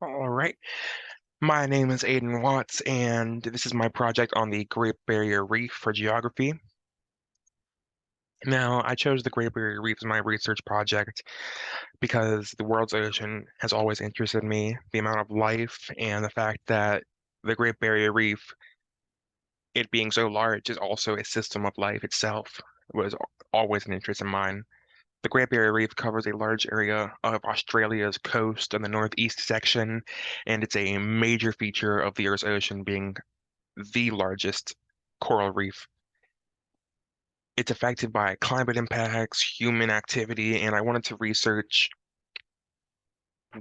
All right. My name is Aiden Watts, and this is my project on the Great Barrier Reef for geography. Now, I chose the Great Barrier Reef as my research project because the world's ocean has always interested me, the amount of life and the fact that the Great Barrier Reef, it being so large, is also a system of life itself, was always an interest of mine. The Great Barrier Reef covers a large area of Australia's coast in the northeast section, and it's a major feature of the Earth's ocean, being the largest coral reef. It's affected by climate impacts, human activity, and I wanted to research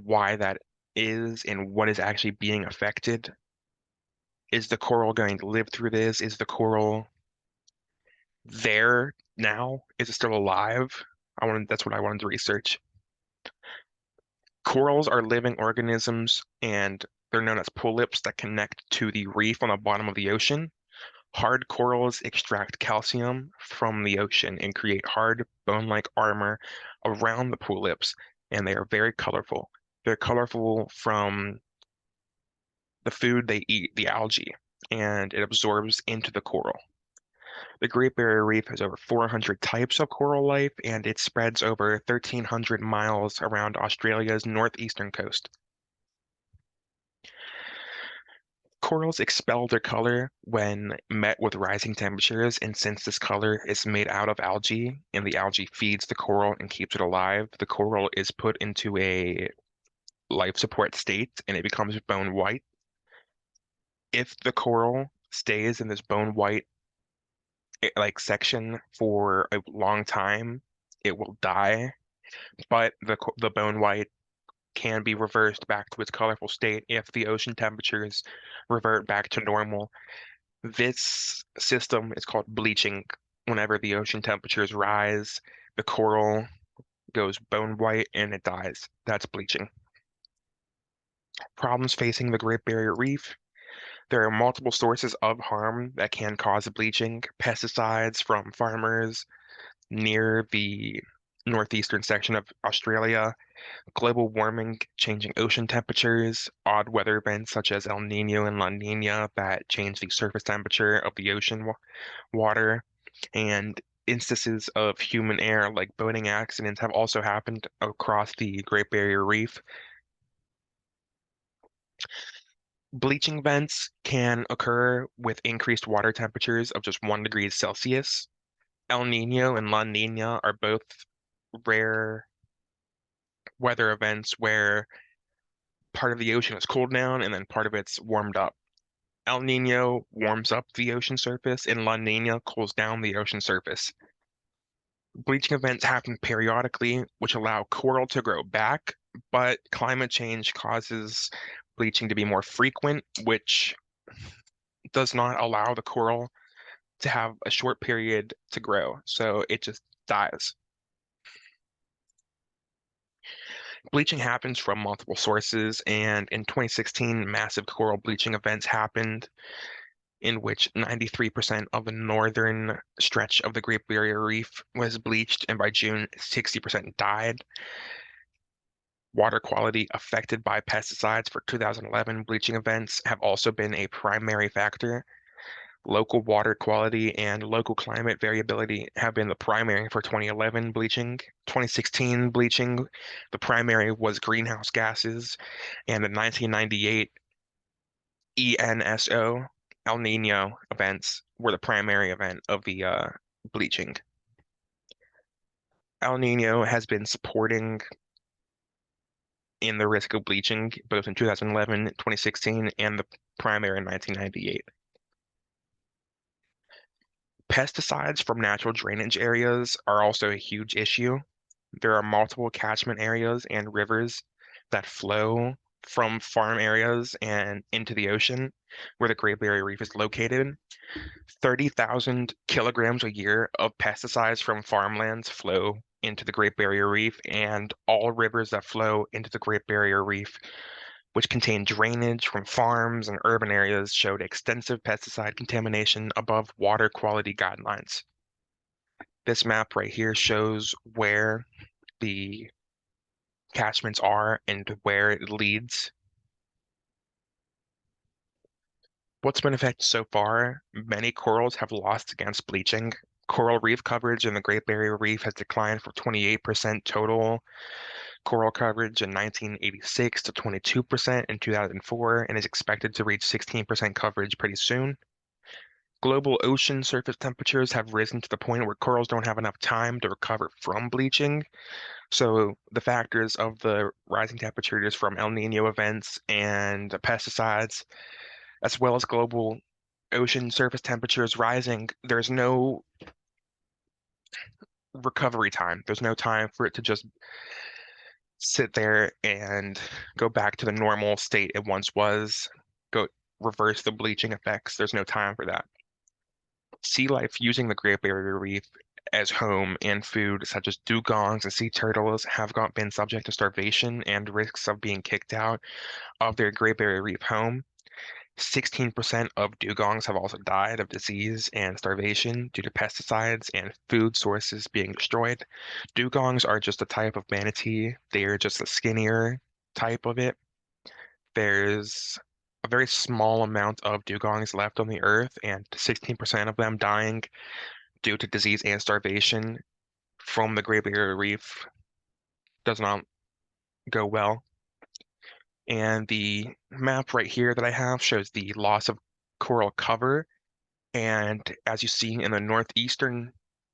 why that is and what is actually being affected. Is the coral going to live through this? Is the coral there now? Is it still alive? That's what I wanted to research. Corals are living organisms and they're known as polyps that connect to the reef on the bottom of the ocean. Hard corals extract calcium from the ocean and create hard bone-like armor around the polyps, and they are very colorful. They're colorful from the food they eat, the algae, and it absorbs into the coral. The Great Barrier Reef has over 400 types of coral life, and it spreads over 1,300 miles around Australia's northeastern coast. Corals expel their color when met with rising temperatures, and since this color is made out of algae and the algae feeds the coral and keeps it alive, the coral is put into a life support state and it becomes bone white. If the coral stays in this bone white like section for a long time, it will die, but the bone white can be reversed back to its colorful state if the ocean temperatures revert back to normal. This system is called bleaching. Whenever the ocean temperatures rise, the coral goes bone white and it dies. That's bleaching. Problems facing the Great Barrier Reef. There are multiple sources of harm that can cause bleaching. Pesticides from farmers near the northeastern section of Australia, global warming, changing ocean temperatures, odd weather events such as El Nino and La Nina that change the surface temperature of the ocean water, and instances of human error like boating accidents have also happened across the Great Barrier Reef. Bleaching events can occur with increased water temperatures of just 1 degree Celsius. El Nino and La Nina are both rare weather events where part of the ocean is cooled down and then part of it's warmed up. El Nino warms up the ocean surface and La Nina cools down the ocean surface. Bleaching events happen periodically, which allow coral to grow back, but climate change causes bleaching to be more frequent, which does not allow the coral to have a short period to grow. So it just dies. Bleaching happens from multiple sources, and in 2016, massive coral bleaching events happened in which 93% of the northern stretch of the Great Barrier Reef was bleached, and by June, 60% died. Water quality affected by pesticides for 2011 bleaching events have also been a primary factor. Local water quality and local climate variability have been the primary for 2011 bleaching. 2016 bleaching, the primary was greenhouse gases, and the 1998 ENSO, El Nino events were the primary event of the bleaching. El Nino has been supporting in the risk of bleaching both in 2011, 2016, and the primary in 1998. Pesticides from natural drainage areas are also a huge issue. There are multiple catchment areas and rivers that flow from farm areas and into the ocean where the Great Barrier Reef is located. 30,000 kilograms a year of pesticides from farmlands flow into the Great Barrier Reef, and all rivers that flow into the Great Barrier Reef, which contain drainage from farms and urban areas, showed extensive pesticide contamination above water quality guidelines. This map right here shows where the catchments are and where it leads. What's been affected so far? Many corals have lost against bleaching. Coral reef coverage in the Great Barrier Reef has declined from 28% total coral coverage in 1986 to 22% in 2004 and is expected to reach 16% coverage pretty soon. Global ocean surface temperatures have risen to the point where corals don't have enough time to recover from bleaching. So the factors of the rising temperatures from El Nino events and pesticides, as well as global ocean surface temperatures rising, there's no recovery time. There's no time for it to just sit there and go back to the normal state it once was, go reverse the bleaching effects. There's no time for that. Sea life using the Great Barrier Reef as home and food, such as dugongs and sea turtles, have got been subject to starvation and risks of being kicked out of their Great Barrier Reef home. 16% of dugongs have also died of disease and starvation due to pesticides and food sources being destroyed. Dugongs are just a type of manatee. They are just a skinnier type of it. There's a very small amount of dugongs left on the earth, and 16% of them dying due to disease and starvation from the Great Barrier Reef does not go well. And the map right here that I have shows the loss of coral cover. And as you see in the northeastern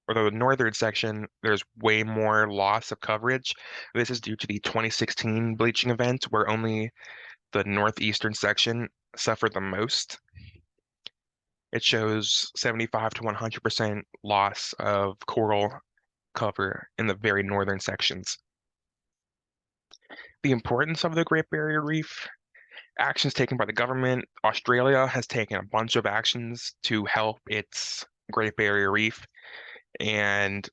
or the northern section, there's way more loss of coverage. This is due to the 2016 bleaching event where only the northeastern section suffered the most. It shows 75 to 100% loss of coral cover in the very northern sections. The importance of the Great Barrier Reef, actions taken by the government. Australia has taken a bunch of actions to help its Great Barrier Reef, and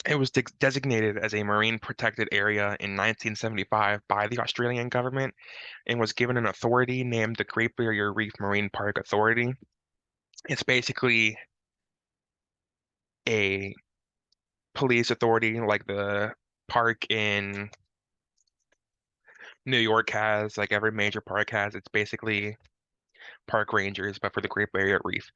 it was de designated as a marine protected area in 1975 by the Australian government and was given an authority named the Great Barrier Reef Marine Park Authority. It's basically a police authority like the park in New York has, like every major park has. It's basically park rangers, but for the Great Barrier Reef.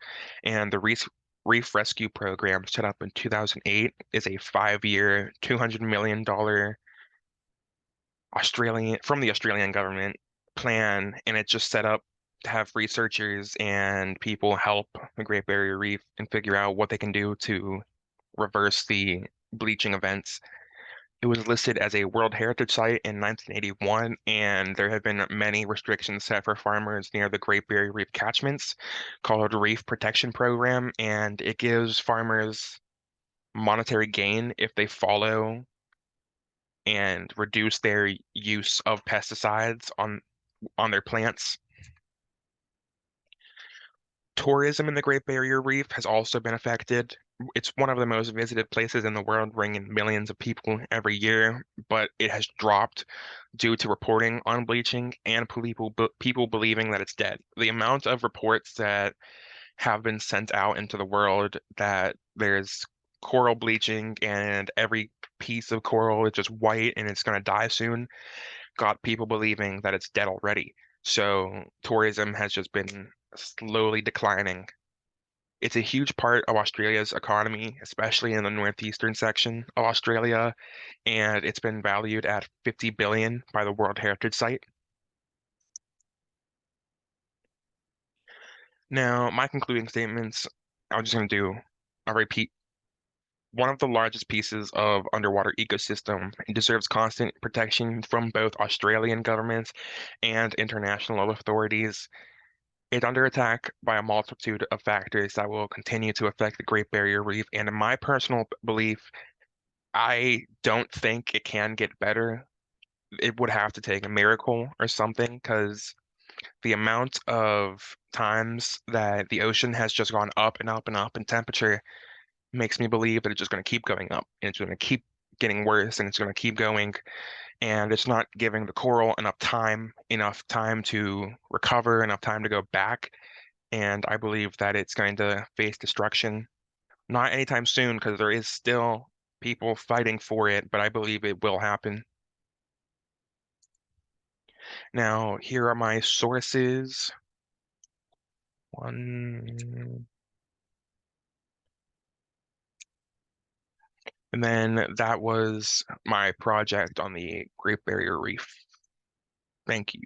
And the Reef Rescue Program, set up in 2008, is a 5-year, $200 million Australian from the Australian government plan, and it's just set up to have researchers and people help the Great Barrier Reef and figure out what they can do to reverse the bleaching events. It was listed as a World Heritage Site in 1981, and there have been many restrictions set for farmers near the Great Barrier Reef catchments called Reef Protection Program, and it gives farmers monetary gain if they follow and reduce their use of pesticides on their plants. Tourism in the Great Barrier Reef has also been affected. It's one of the most visited places in the world, bringing millions of people every year, but it has dropped due to reporting on bleaching and people believing that it's dead. The amount of reports that have been sent out into the world that there's coral bleaching and every piece of coral is just white and it's going to die soon got people believing that it's dead already. So tourism has just been slowly declining. It's a huge part of Australia's economy, especially in the northeastern section of Australia, and it's been valued at 50 billion by the World Heritage Site. Now, my concluding statements, I'm just going to do a repeat. One of the largest pieces of underwater ecosystem deserves constant protection from both Australian governments and international authorities. It's under attack by a multitude of factors that will continue to affect the Great Barrier Reef. And in my personal belief, I don't think it can get better. It would have to take a miracle or something because the amount of times that the ocean has just gone up and up and up in temperature makes me believe that it's just going to keep going up and it's going to keep getting worse and it's going to keep going. And it's not giving the coral enough time to recover, enough time to go back. And I believe that it's going to face destruction, not anytime soon, because there is still people fighting for it, but I believe it will happen. Now, here are my sources. One. And then that was my project on the Great Barrier Reef. Thank you.